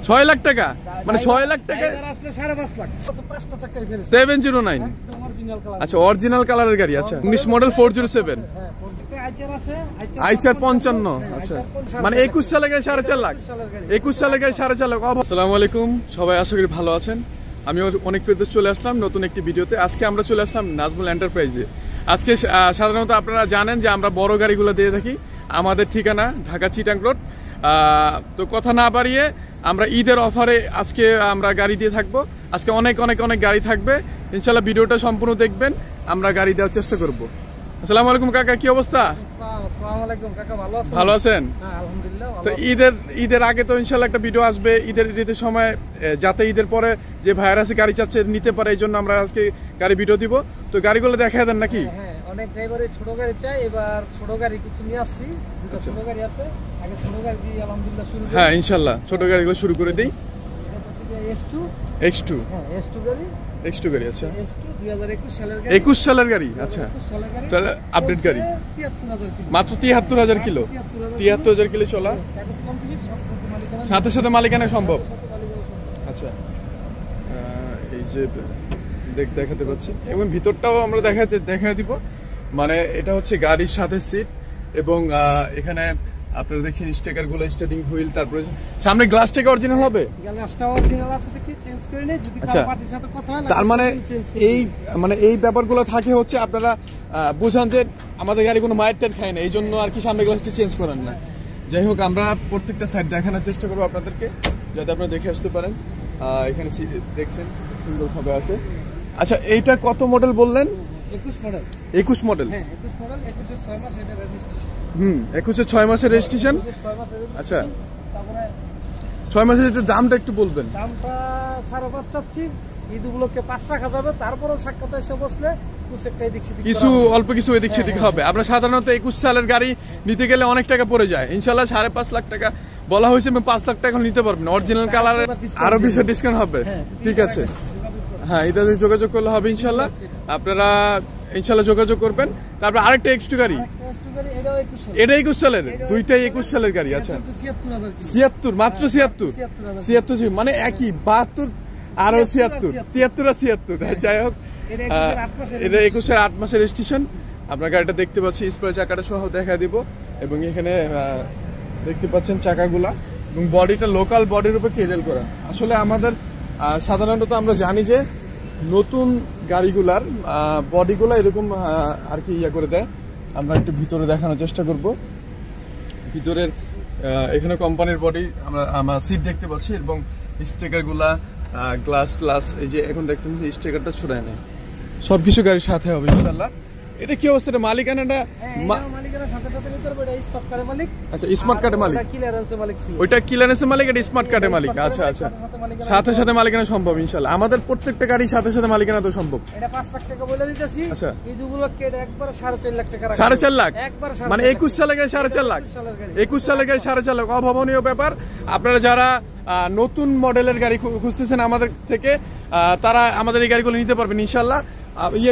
6 লাখ টাকা, মানে 6 লাখ টাকা আসলে 5.5 লাখ, 5টা চাকাই ফেলে 709। Original colour. আচ্ছা, অরিজিনাল কালারের গাড়ি। আচ্ছা, 19 মডেল 407, হ্যাঁ, আইচার আছে, আইচার 55। আচ্ছা, মানে 21 সালে গাড়ি 4.5 লাখ, 21 সালে গাড়ি 4.5 লাখ। আসসালামু আলাইকুম, সবাই আশা করি ভালো আছেন। আমি অনেক পেতে চলে আসলাম নতুন একটি ভিডিওতে। আজকে আমরা চলে আসলাম নাজমুল এন্টারপ্রাইজে। আজকে সাধারণত আপনারা জানেন যে আমরা বড় গাড়িগুলো দিয়ে থাকি। আমাদের ঠিকানা ঢাকা চিটাং রোড। তো কথা না বাড়িয়ে আমরা ঈদের অফারে আজকে আমরা গাড়ি দিয়ে থাকবো। আজকে অনেক অনেক অনেক গাড়ি থাকবে ইনশাল্লাহ। ভিডিওটা সম্পূর্ণ দেখবেন, আমরা গাড়ি দেওয়ার চেষ্টা করব। আসসালামু আলাইকুম কাকা, কি অবস্থা? আসসালামু আলাইকুম কাকা, ভালো আছেন? হ্যাঁ আলহামদুলিল্লাহ। তো ঈদের আগে তো ইনশাল্লাহ একটা ভিডিও আসবে ঈদের সময়, যাতে ঈদের পরে যে ভাইয়ার আছে গাড়ি চাচ্ছে নিতে পারে, এই জন্য আমরা আজকে গাড়ি ভিডিও দিব। তো গাড়িগুলো দেখায় দেন নাকি? হ্যাঁ, অনেক ড্রাইভারই ছোট গাড়ি চাই, এবার ছোট গাড়ি কিছু নিয়ে আসছি। দুটো ছোট গাড়ি আছে, আগে ছোট গাড়ি দিয়ে আলহামদুলিল্লাহ শুরু করি। হ্যাঁ ইনশাল্লাহ ছোট গাড়িগুলো শুরু করে দিই। X2, হ্যাঁ X2 গাড়ি, X2 গাড়ি। আচ্ছা, X2 2021 সালের গাড়ি। 21 সালের গাড়ি। আচ্ছা, তাহলে আপডেট গাড়ি, 73,000 কিলো, মাত্র 73,000 কিলো। 73,000 কিলো চলা, কাগজ কমপ্লিট, সাথে সাথে মালিকানা সম্ভব। আচ্ছা, এই যে দেখাতে পাচ্ছি, এবং ভিতরটাও আমরা দেখা দিব। মানে এটা হচ্ছে গাড়ির সাথে সিট, এবং এখানে আপনারা দেখছেন স্টিকার গুলো, স্টার্টিং হুইল, তারপরে সামনে গ্লাস থেকে অরিজিনাল হবে। গ্লাসটা অরিজিনাল আছে, দেখি চেঞ্জ করে নেই যদি কার পার্টির সাথে কথা হয়। তার মানে এই ব্যাপারগুলো থাকে হচ্ছে আপনারা বুঝান যে আমাদের গাড়ি কোনো মায়ের টের খায় না, এই জন্য আর কি সামনে গ্লাসটা চেঞ্জ করেন না। যাই হোক, আমরা প্রত্যেকটা সাইড দেখানোর চেষ্টা করবো আপনাদেরকে, যাতে আপনারা দেখে আসতে পারেন। এখানে দেখছেন সুন্দর ভাবে আছে। আচ্ছা, এইটা কত মডেল বললেন? 21 মডেল। 21 মডেল, হ্যাঁ 21 মডেল, 21 6 মাস এটা রেজিস্ট্রেশন। 21 6 মাসের রেজিস্ট্রেশন। আচ্ছা, তারপরে 6 মাসের এটা দামটা একটু বলবেন? দামটা 5.5 চাচ্ছি, ঈদ উপলক্ষে 5 রাখা যাবে। তারপরেও সাক্ষাৎ এসে বসলে কিছু অল্প কিছু এদিক সেদিক হবে। আমরা সাধারণত 21 সালের গাড়ি নিতে গেলে অনেক টাকা পড়ে যায়। ইনশাল্লাহ 5.5 লাখ টাকা বলা হয়েছে, 5 লাখ টাকা নিতে পারবেন। অরিজিনাল কালারের আরো বেশি ডিসকাউন্ট হবে। ঠিক আছে, হ্যাঁ এটা যোগাযোগ করলে হবে ইনশাল্লাহ। আপনারা ইনশাল্লাহ যোগাযোগ করবেন। তারপর আরেকটা X2 গাড়ি, এটা 21 সালের, দুইটাই 21 সালের গাড়ি। আচ্ছা, 76, মাত্র 76, মানে একই 72 আরো 76, 73 আর 76। যাই হোক, এটা 21-এর 8 মাসের রেজিস্ট্রেশন। আপনার গাড়িটা দেখতে পাচ্ছি, স্পেয়ার চাকাটা সহ দেখা দিব, এবং এখানে দেখতে পাচ্ছেন চাকাগুলা, এবং বডিটা লোকাল বডির উপর কেজেল করা। আসলে আমাদের সাধারণত আমরা জানি যে নতুন গাড়িগুলার বডিগুলা এরকম আর কি করে দেয়। আমরা একটু ভিতরে দেখানোর চেষ্টা করব। ভিতরের এখানে কোম্পানির বডি আমরা সিট দেখতে পাচ্ছি, এবং স্টিকারগুলা, গ্লাস, এই যে এখন দেখতেন যে স্টিকারটা ছড়ায় নেই, সবকিছু গাড়ির সাথে হবে ইনশাআল্লাহ। এটা কি অবস্থা? এটা মালিকানাটা সাথে সাথে নিতে পারবে, এটা স্মার্ট কার্ডের মালিক। আচ্ছা, স্মার্ট কার্ডের মালিক, ক্লিয়ারেন্সের মালিক ছিল, ওইটা ক্লিয়ারেন্সের মালিক, এটা স্মার্ট কার্ডের মালিক। আচ্ছা আচ্ছা, সাথে সাথে মালিকানা সম্ভব ইনশাআল্লাহ। আমাদের প্রত্যেকটা গাড়ি সাথে সাথে মালিকানা তো সম্ভব। এটা 5 লাখ টাকা বলে দিতেছি। আচ্ছা, এই দুগুলোকে এটা একবার 4.5 লাখ টাকা, 4.5 লাখ, একবার মানে 21 সালে গাড়ি 4.5 লাখ, 21 সালে গাড়ি 4.5 লাখ। অভাবনীয় ব্যাপার। আপনারা যারা নতুন মডেলের গাড়ি খুঁজতেছেন আমাদের থেকে, তারা আমাদের এই গাড়িগুলো নিতে পারবেন ইনশাআল্লাহ।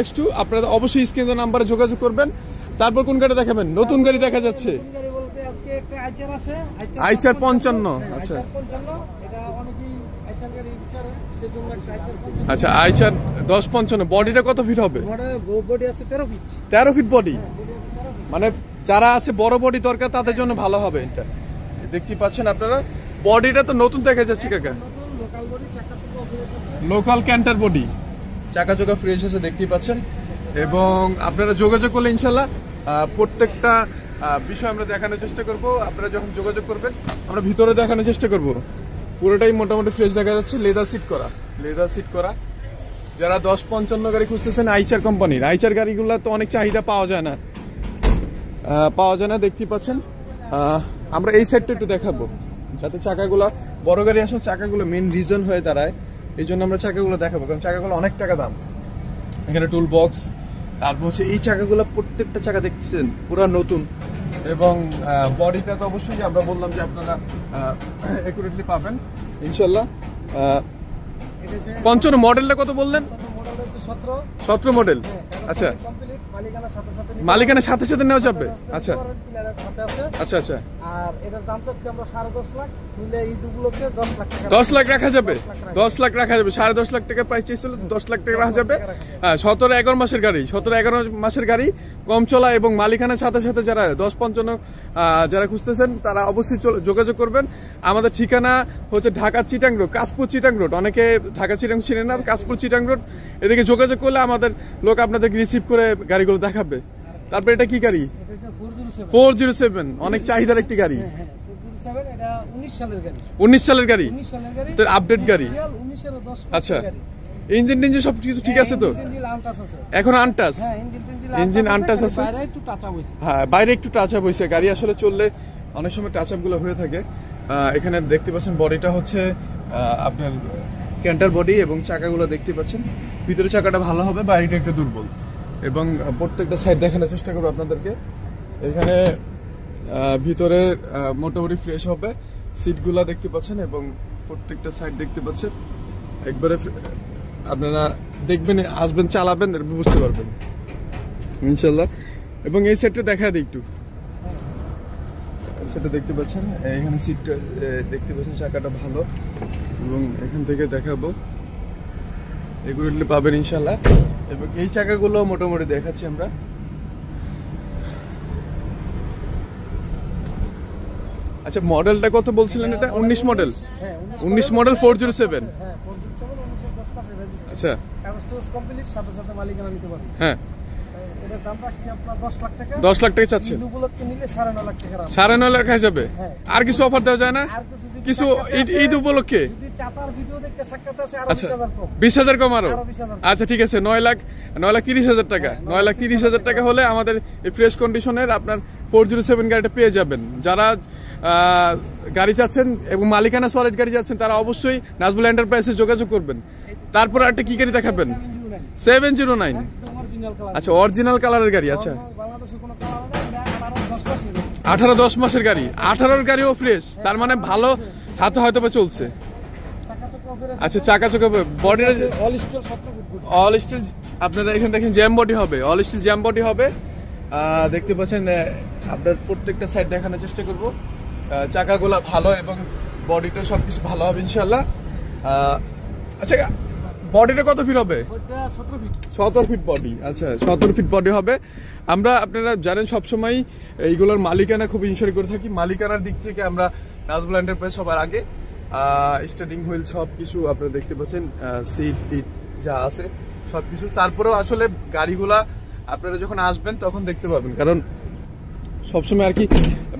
X2 আপনারা অবশ্যই স্ক্রিনের নাম্বারে যোগাযোগ করবেন। তারপর কোন গাড়ি দেখাবেন? নতুন গাড়ি দেখা যাচ্ছে, আইচার 55। আচ্ছা আচ্ছা, আইচার 1055। বডিটা কত ফিট হবে? বডি আছে 13 ফিট। 13 ফিট বডি, মানে যারা আছে বড় বডি দরকার তাদের জন্য ভালো হবে এটা। দেখতে পাচ্ছেন আপনারা, বডিটা তো নতুন দেখা যাচ্ছে কাকা, লোকাল ক্যান্টার বডি, চাকা চোকা ফ্রেশ আছে দেখতেই পাচ্ছেন। এবং আপনারা যোগাযোগ করলে ইনশাল্লাহ প্রত্যেকটা বিষয় আমরা দেখানোর চেষ্টা করব। আপনারা যখন যোগাযোগ করবেন আমরা ভিতরে দেখানোর চেষ্টা করব। পুরোটাই মোটামুটি ফ্রেশ দেখা যাচ্ছে, লেদার সিট করা। যারা 1055 গাড়ি খুঁজতেছেন আইচার কোম্পানির, আইচার গাড়িগুলো তো অনেক চাহিদা পাওয়া যায় না, দেখতেই পাচ্ছেন। আমরা এই সাইডটা একটু দেখাবো, যাতে চাকাগুলা, বড় গাড়ি আসলে চাকাগুলো মেন রিজন হয়ে দাঁড়ায়, এই জন্য আমরা চাকাগুলো দেখাবো, কারণ চাকাগুলো অনেক টাকা দাম। এখানে টুল বক্স, তারপর হচ্ছে এই চাকাগুলো, প্রত্যেকটা চাকা দেখতেছেন পুরো নতুন, এবং বডিটা তো অবশ্যই আমরা বললাম যে আপনারা একুরেটলি পাবেন ইনশাল্লাহ। 55 মডেলটা কত বললেন? 17 মডেল। হ্যাঁ, আচ্ছা, কমপ্লিট, মালিকানার সাথে সাথে নেওয়া যাবে। আচ্ছা পিলারের সাথে আছে। আচ্ছা আচ্ছা, আর এটার দাম হচ্ছে আমরা 10.5 লাখ, নিলে এই দুগুলোকে 10 লাখ টাকা 10 লাখ রাখা যাবে। 10 লাখ রাখা যাবে, 10.5 লাখ টাকা প্রাইস চেয়েছিল, 10 লাখ টাকা রাখা যাবে। হ্যাঁ, 17-11 মাসের গাড়ি, 17-11 মাসের গাড়ি, কম চলা এবং মালিকানার সাথে সাথে যারা 10-55 যারা খুঁজতেছেন তারা অবশ্যই যোগাযোগ করবেন। আমাদের ঠিকানা হচ্ছে ঢাকা চিটাং রোড, কাশপুর চিটাং রোড। অনেকে ঢাকা চিটাং চিনেন না, কাশপুর চিটাং রোড। এদিকে যোগাযোগ করলে আমাদের লোক আপনাদেরকে রিসিভ করে গাড়িগুলো দেখাবে। তারপরে এটা কি গাড়ি? 407, অনেক চাহিদার একটি গাড়ি। 407, এটা 19 সালের গাড়ি। 19 সালের গাড়ি, 19 সালের গাড়ি, তো আপডেট গাড়ি। 19 এর 10 আচ্ছা, ইঞ্জিন টিঞ্জিন সবকিছু ঠিক আছে তো? এখন আনটাচ, ইঞ্জিন আনটাচ আছে। বাইরে একটু টাচ আপ হইছে। হ্যাঁ, বাইরে একটু টাচ আপ হয়েছে। গাড়ি আসলে চললে অনেক সময় টাচ আপ গুলো হয়ে থাকে। এখানে দেখতে পাচ্ছেন বডিটা হচ্ছে আপনার ক্যান্টার বডি এবং চাকাগুলো দেখতে পাচ্ছেন। ভিতরে চাকাটা ভালো হবে, বাইরেটা একটু দুর্বল। এবং প্রত্যেকটা সাইড দেখানোর চেষ্টা করবো আপনাদেরকে। এখানে ভিতরে মোটামুটি ফ্রেশ হবে। সিটগুলা দেখতে পাচ্ছেন এবং প্রত্যেকটা সাইড দেখতে পাচ্ছেন। একবারে আপনারা দেখবেন, আসবেন, চালাবেন, বুঝতে পারবেন ইনশাল্লাহ। এবং এই সেটটা দেখা দিই একটু, সেটা দেখতে পাচ্ছেন। এখানে সিটটা দেখতে পাচ্ছেন, চাকাটা ভালো এবং এখান থেকে দেখাবো এগুলো পাবেন ইনশাল্লাহ। এবং এই চাকাগুলো মোটামুটি দেখাচ্ছি আমরা। আচ্ছা, মডেলটা কত বলছিলেন? এটা 19 মডেল। 19 মডেল 407। আচ্ছা, সাথে সাথে মালিকানা নিতে পারবেন। হ্যাঁ, এটার দাম রাখছি আপনার 10 লাখ টাকা। 10 লাখ টাকা চাচ্ছেন? দুগুলোকে নিলে 9.5 লাখ টাকা। 9.5 লাখ হয়ে যাবে। হ্যাঁ। আর কিছু অফার দেওয়া যায় না? আর কিছু ঈদ উপলক্ষে? যদি চাচার ভিডিও দেখতে সাক্ষাৎ আছে, আরো আচ্ছা, 20,000 কম। 20,000 কম আরো? আরো 20,000 আচ্ছা, ঠিক আছে। 9,30,000 টাকা। 9,30,000 টাকা হলে আমাদের এই ফ্রেশ কন্ডিশনের আপনার 407 গাড়িটা পেয়ে যাবেন। যারা গাড়ি চাচ্ছেন এবং মালিকানা সলিড গাড়ি চাচ্ছেন তারা অবশ্যই নাজবুল এন্টারপ্রাইজে যোগাযোগ করবেন। তারপর একটা কি গাড়ি দেখাবেন? 709। আচ্ছা, অরিজিনাল কালারের গাড়ি। আচ্ছা, বাংলাদেশে কোনো কালার নাই, এটা 18-10 মাসের গাড়ি। 18-10 মাসের গাড়ি। 18-র গাড়িও ফ্রেশ, তার মানে ভালো হাতে হয়তো বা চলছে। আচ্ছা, চাকা চোখা বডির all still 17 foot. All still. আপনারা এখানে দেখেন জ্যাম বডি হবে, অল স্টিল জ্যাম বডি হবে। দেখতে পাচ্ছেন, আপনার প্রত্যেকটা সাইড দেখানোর চেষ্টা করব। চাকাগুলা ভালো এবং বডিটা সবকিছু ভালো হবে ইনশাল্লাহ। আচ্ছা, বডিটা কত ফিট হবে? 17 ফিট বডি। আচ্ছা, 17 ফিট বডি হবে। আমরা, আপনারা জানেন, সবসময় এইগুলোর মালিকানা খুব ইনশিওর করে থাকি। মালিকানার দিক থেকে আমরা নাজবুল এন্টারপ্রাইজ সবার আগে। স্টার্টিং হুইল সবকিছু আপনারা দেখতে পাচ্ছেন, সিট টিট যা আছে সবকিছু। তারপরেও আসলে গাড়িগুলা আপনারা যখন আসবেন তখন দেখতে পাবেন, কারণ সবসময় আর কি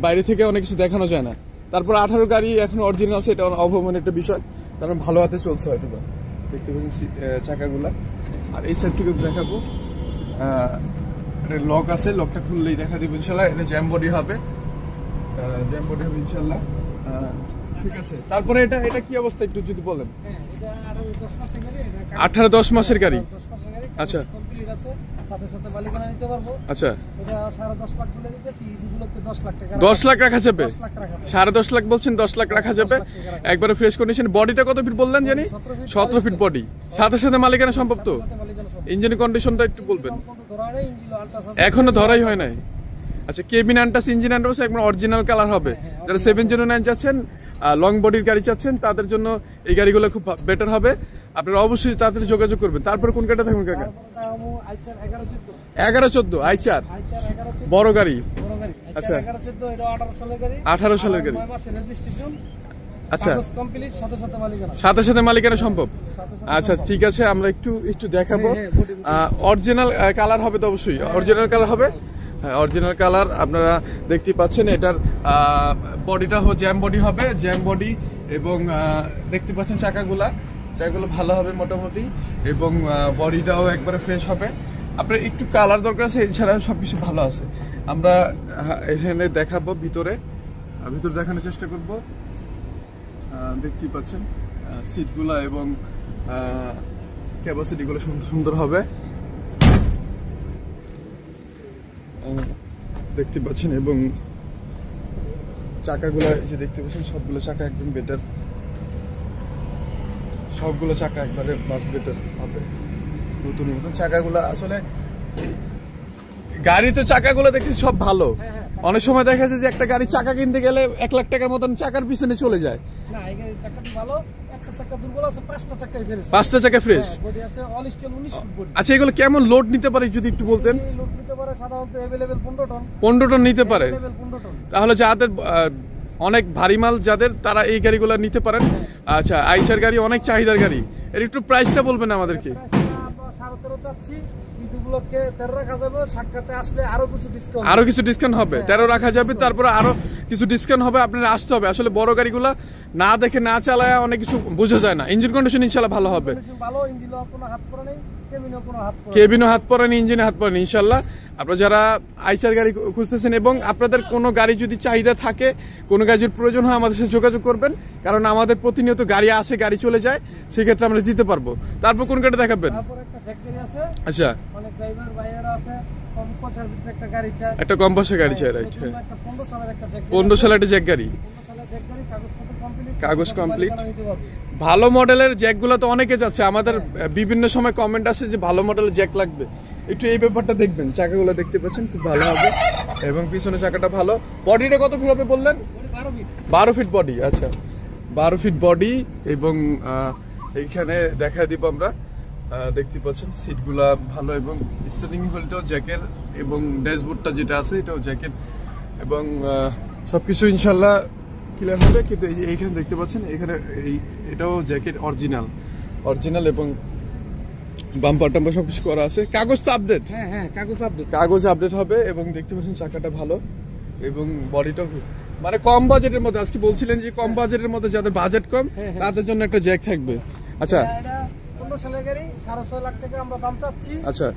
বাইরে থেকে অনেক কিছু দেখানো যায় না। তারপর 18 গাড়ি এখন অরিজিনাল, সেটা অবমানের একটা বিষয়, কারণ ভালো হাতে চলছে হয়তো বা। দেখতে পাচ্ছেন চাকাগুলা। আর এই সাইড থেকে দেখাবো, লক আছে, লকটা খুললেই দেখা দেবো ইনশাল্লাহ। এটা জ্যাম বডি হবে, জ্যাম বডি হবে ইনশাল্লাহ। ঠিক আছে, তারপরে এটা কি অবস্থা একটু যদি বলেন? 18-10 মাসের গাড়ি। আচ্ছা, সাথে সাথে মালিকানা নিতে পারবো। আচ্ছা, এটা 10.5 লাখ বলে দিতেছি, দুগুলোকে 10 লাখ টাকা। 10 লাখ রাখা যাবে? 10.5 লাখ বলছেন, 10 লাখ রাখা যাবে একবারে ফ্রেশ কন্ডিশন। বডিটা কত ফিট বললেন জানি? 17 ফিট বডি। সাথে সাথে মালিকানা সম্ভব তো? ইঞ্জিনের কন্ডিশনটা একটু বলবেন। এখনো ধরাই হয় নাই। আচ্ছা, কেবিন আনটাস, ইঞ্জিন আনটাস একবার অরিজিনাল কালার হবে। যারা 709 যাচ্ছেন, লং বডির গাড়ি চাচ্ছেন, তাদের জন্য এই গাড়িগুলো খুব বেটার হবে। আপনারা অবশ্যই তাড়াতাড়ি যোগাযোগ করবেন। তারপরে কোন গাড়িটা থাকবেন কাকা? 11-14 আইচার বড় গাড়ি। আচ্ছা, 18 সালের গাড়ি। আচ্ছা, সাথে সাথে মালিকানা সম্ভব। আচ্ছা, ঠিক আছে, আমরা একটু দেখাবো। অরিজিনাল কালার হবে তো? অবশ্যই অরিজিনাল কালার হবে। হ্যাঁ, অরিজিনাল কালার আপনারা দেখতে পাচ্ছেন। এটার বডিটা জ্যাম বডি হবে, জ্যাম বডি। এবং দেখতে পাচ্ছেন চাকাগুলো ভালো হবে মোটামুটি, এবং বডিটাও একবারে ফ্রেশ হবে। আপনার একটু কালার দরকার আছে, এছাড়া সবকিছু ভালো আছে। আমরা এখানে দেখাবো ভিতরে দেখানোর চেষ্টা করব। দেখতেই পাচ্ছেন সিটগুলা এবং ক্যাপাসিটিগুলো সুন্দর হবে, দেখতে পাচ্ছেন। এবং চাকাগুলো যে দেখতে পাচ্ছেন, সবগুলো চাকা একদম বেটার, সবগুলো চাকা একবারে মাস্ট বেটার হবে। নতুন নতুন চাকাগুলো আসলে গাড়ি তো চাকাগুলো দেখছি সব ভালো। অনেক সময় দেখা যায় যে একটা গাড়ি চাকা কিনতে গেলে 1 লাখ টাকার মতন চাকার পিছনে চলে যায়। না, এই গাড়ির চাকাটা ভালো, একটা চাকা দুর্বল আছে, 5টা চাকাই ফ্রেশ। 5টা চাকা ফ্রেশ, বডি আছে অল স্টিল 19 ফুট বডি। আচ্ছা, এগুলো কেমন লোড নিতে পারে যদি একটু বলতেন? লোড নিতে পারে সাধারণত अवेलेबल 15 টন। 15 টন নিতে পারে। अवेलेबल 15 টন। তাহলে যাদের অনেক ভারী মাল যাদের, তারা এই গাড়িগুলো নিতে পারেন। আচ্ছা, আইসার গাড়ি অনেক চাহিদার গাড়ি। এর একটু প্রাইসটা বলবেন আমাদেরকে? আমরা 13.5 চাচ্ছি, ঈদগুলোকে 13 রাখা যাবে, সাক্ষাতে আসলে আরো কিছু ডিসকাউন্ট হবে। 13 রাখা যাবে, তারপরে আরো কিছু ডিসকাউন্ট হবে। আপনারা আসতে হবে। আসলে বড় গাড়িগুলা না দেখে না চালায় অনেক কিছু বোঝা যায় না। ইঞ্জিন কন্ডিশন ইনশাআল্লাহ ভালো হবে। ভালো, ইঞ্জিনও কোনো হাত পড়ে নেই, কেবিনও হাত পড়েনি, ইঞ্জিনে হাত পড়েনি ইনশাআল্লাহ। আপনারা যারা আইসার গাড়ি খুঁজতেছেন এবং আপনাদের কোনো গাড়ি যদি চাহিদা থাকে, কোনো গাড়ির প্রয়োজন হয়, আমাদের সাথে যোগাযোগ করবেন। কারণ আমাদের প্রতিনিয়ত গাড়ি আসে, গাড়ি চলে যায়, সেক্ষেত্রে আমরা দিতে পারবো। তারপর কোন গাড়ি দেখাবেন? আচ্ছা, একটা কম পয়সা গাড়ি চাই, রাইট? 15 সালের একটা জ্যাক গাড়ি, কাগজ কমপ্লিট, ভালো মডেলের জ্যাকগুলো তো অনেকে যাচ্ছে। আমাদের বিভিন্ন সময় কমেন্ট আসে যে ভালো মডেলের জ্যাক লাগবে। একটু এই ব্যাপারটা দেখবেন। চাকাগুলো দেখতে পাচ্ছেন খুব ভালো হবে এবং পিছনে চাকাটা ভালো। বডিটা কত ফিট হবে বললেন? 12 ফিট বডি। আচ্ছা, 12 ফিট বডি এবং এইখানে দেখা দিব আমরা, দেখতে পাচ্ছেন সিটগুলা ভালো এবং স্টিয়ারিং হুইলটাও জ্যাকের এবং ড্যাশবোর্ডটা যেটা আছে এটাও জ্যাকের এবং সবকিছু ইনশাল্লাহ ক্লিয়ার হবে। কিন্তু এই যে এইখানে দেখতে পাচ্ছেন, এখানে এটাও জ্যাকেট অরিজিনাল এবং বাম্পার টাম্পার সবকিছু করা আছে। কাগজ তো আপডেট? হ্যাঁ, কাগজ আপডেট হবে এবং দেখতে পাচ্ছেন চাকাটা ভালো এবং বডিটাও মানে কম বাজেটের মধ্যে। আজকে বলছিলেন যে কম বাজেটের মধ্যে যাদের বাজেট কম তাদের জন্য একটা জ্যাক থাকবে। আচ্ছা, 15 সালের গাড়ি, 6.5 লাখ টাকা আমরা দাম চাচ্ছি। আচ্ছা,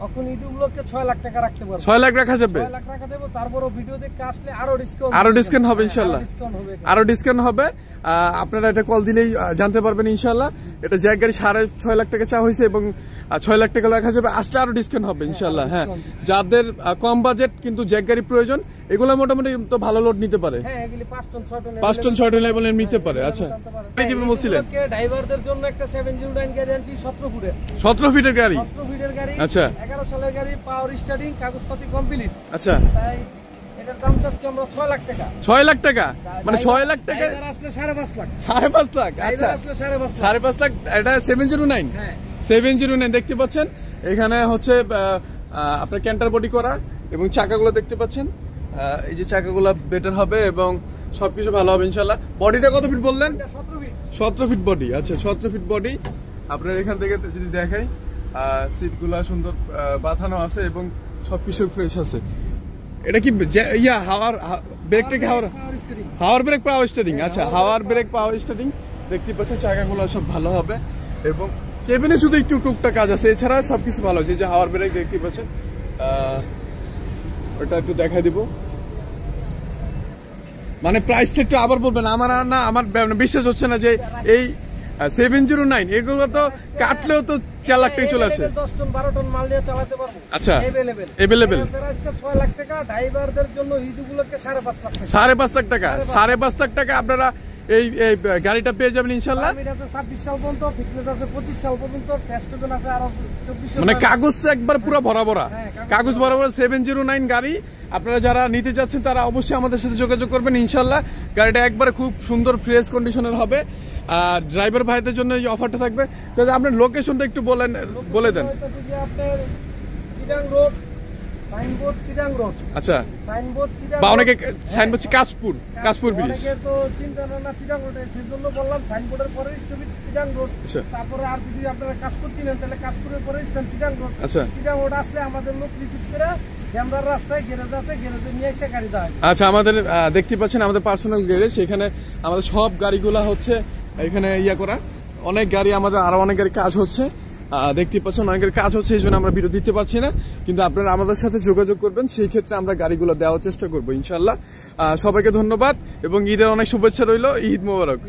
এখন ঈদগুলোকে 6 লাখ টাকা রাখতে পারবো। 6 লাখ রাখা যাবে? 6 লাখ রাখা যাবে। তারপরও ভিডিও দেখতে আসলে আরো ডিসকাউন্ট হবে ইনশাআল্লাহ। আরো ডিসকাউন্ট হবে। আপনারা এটা কল দিলেই জানতে পারবেন ইনশাআল্লাহ। এটা জ্যাক গাড়ি 6.5 লাখ টাকা চা হয়েছে এবং 6 লাখ টাকা রাখা যাবে। আসলে আরো ডিসকাউন্ট হবে ইনশাআল্লাহ। হ্যাঁ, যাদের কম বাজেট কিন্তু জ্যাক গাড়ি প্রয়োজন, এগুলো মোটামুটি তো ভালো লোড নিতে পারে। হ্যাঁ, এগুলি 5 টন 6 টন লেভেলের নিতে পারে। আচ্ছা, কি বলছিলেন? ড্রাইভারদের জন্য একটা 709 গাড়ি আনছি, 17 ফিটের গাড়ি। আচ্ছা, 11 সালের গাড়ি, পাওয়ার স্টার্টিং, কাগজপাতি কমপ্লিট। আচ্ছা, তাই এটার দাম চাচ্ছি আমরা 6 লাখ টাকা। 6 লাখ টাকা মানে 6 লাখ টাকা আসলে 5.5 লাখ। 5.5 লাখ? আচ্ছা, 5.5 লাখ। এটা 709। হ্যাঁ, 709 দেখতে পাচ্ছেন। এখানে হচ্ছে আপনার ক্যান্টার বডি করা এবং চাকাগুলো দেখতে পাচ্ছেন। এই যে চাকাগুলো বেটার হবে এবং সবকিছু ভালো হবে ইনশাআল্লাহ। বডিটা কত ফিট বললেন? 17 ফিট বডি। আচ্ছা, 17 ফিট বডি। আপনার এখান থেকে যদি দেখাই, সিটগুলা সুন্দর বাঁধানো আছে এবং সবকিছু ফ্রেশ আছে। এটা কি হাওয়ার ব্রেকটা কি হাওয়ার ব্রেক পাওয়ার স্টারিং? আচ্ছা, হাওয়ার ব্রেক পাওয়ার স্টারিং দেখতে পাচ্ছেন। চাকাগুলো সব ভালো হবে এবং কেবিনে শুধু একটু টুকটাক কাজ আছে, এছাড়া সবকিছু ভালো আছে। যে হাওয়ার ব্রেক দেখতে পাচ্ছেন, ওটা একটু দেখাই দিব। মানে প্রাইসটা একটু আবার বলবেন? আমার বিশ্বাস হচ্ছে না যে এই 709 এগুলো তো কাটলেও তো 4 লাখ টাকা চলে আসে। 10 টন 12 টন মাল নিয়ে চালাতে পারবো। আচ্ছা, अवेलेबल 6 লাখ টাকা। ড্রাইভারদের জন্য ঈদগুলোকে 5.5 লাখ টাকা। 5.5 লাখ টাকা। 5.5 লাখ টাকা আপনারা এই গাড়িটা পেয়ে যাবেন ইনশাআল্লাহ। 26 সাল পর্যন্ত, ফিটনেস আছে 25 সাল পর্যন্ত, টেস্ট আছে আরো 24। মানে কাগজ তো একবার পুরো ভরা কাগজ ভরা 709 গাড়ি। আপনারা যারা নিতে যাচ্ছেন তারা অবশ্যই আমাদের সাথে যোগাযোগ করবেন ইনশাআল্লাহ। গাড়িটা একবারে খুব সুন্দর ফ্রেশ কন্ডিশনের হবে। ড্রাইভার ভাইদের জন্য এই অফারটা থাকবে। আপনার লোকেশনটা একটু বলে দেন। আপনার Chittagong road, signboard Chittagong road. আচ্ছা, সাইনবোর্ড চিটাং, বা অনেকে সাইনবোর্ড কাশপুর ব্রিজ। অনেকে তো চিন্তা না চিটাং রোড, সেজন্য বললাম সাইনবোর্ডের পরে স্টপিজ চিটাং রোড। তারপরে আর যদি আপনারা কাশপুর চিনেন তাহলে কাশপুরের পরে স্ট্যান্ড চিটাং রোড। আচ্ছা, চিটাং রোড আসলে আমাদের লোক রিসিভ করে ড্যামরার রাস্তায় গ্যারেজ আছে, গ্যারেজে নিয়ে এসে গাড়ি দেয়। আচ্ছা, আমাদের দেখতে পাচ্ছেন আমাদের পার্সোনাল গ্যারেজ। এখানে আমাদের সব গাড়িগুলা হচ্ছে এখানে করা। অনেক গাড়ি আমাদের, আরো অনেক গাড়ি কাজ হচ্ছে, দেখতে পাচ্ছেন অনেকের কাজ হচ্ছে, এই জন্য আমরা ভিডিও দিতে পারছি না। কিন্তু আপনারা আমাদের সাথে যোগাযোগ করবেন, সেই ক্ষেত্রে আমরা গাড়িগুলো দেওয়ার চেষ্টা করবো ইনশাআল্লাহ। সবাইকে ধন্যবাদ এবং ঈদের অনেক শুভেচ্ছা রইল। ঈদ মোবারক।